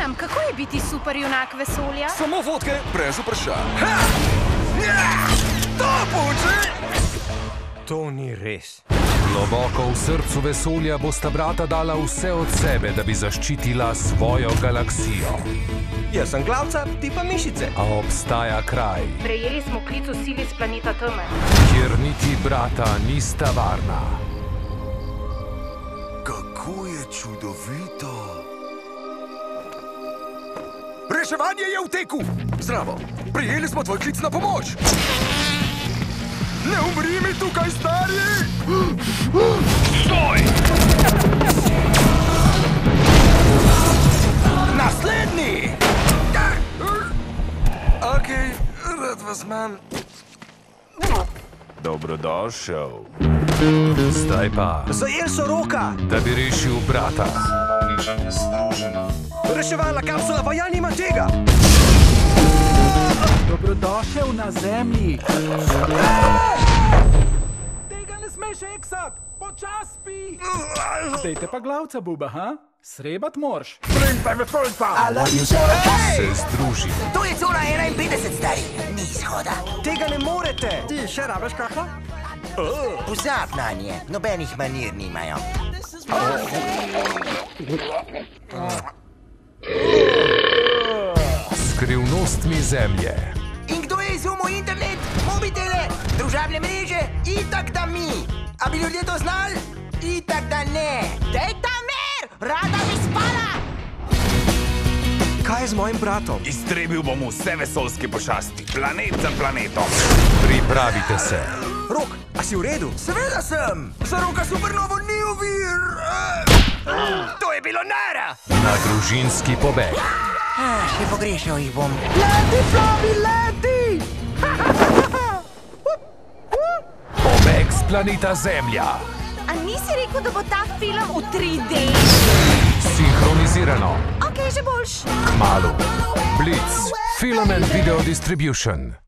Nam, kako je biti superjunak vesolja? Samo vodke, brez vprašanj. To puči! To ni res. Globoko v srcu vesolja bosta brata dala vse od sebe, da bi zaščitila svojo galaksijo. Jaz sem glavca, ti pa mišice. A obstaja kraj, Prejeli smo klic v sili s planeta Teme. kjer niti brata nista varna. Kako je čudovito! Reševanje je v teku! Zdravo, prijeli smo tvoj klic na pomoč! Ne umri mi tukaj, stari! Stoj! Naslednji! Okej, rad vas imam. Dobrodošel. Zdaj pa, Zajel so roka! da bi rešil brata. Reševalna kapsula, pa ja nima tega! Dobrodošel na zemlji. Tega ne smeš eksat, počas spi. Dejte pa glavca, buba, ha? Srebat morš. Se združimo. To je cona 51, stari. Ni izhoda. Tega ne morete! Ti še rabiš kahla? Pozab na nje. Nobenih manir nimajo. Skrivnostmi zemlje. In kdo je izumil internet, mobitele, družabne mreže? Itak da mi. A bi ljudje to znali? Itak da ne. Dej ta mer! Rada bi spala! Kaj je z mojim bratom? Iztrebil bom vse vesoljske pošasti, planet za planetom. Pripravite se. Rok, a si v redu? Seveda sem! Za roka supernovo ni ovir! To je bilo nara! Na družinski pobeg. Še pogrešal jih bom. Pobeg z planeta Zemlja. A nisi rekel, da bo ta film v 3D? Sinhronizirano. Okej, že boljš. Kmalu. Blitz. Film and Video Distribution.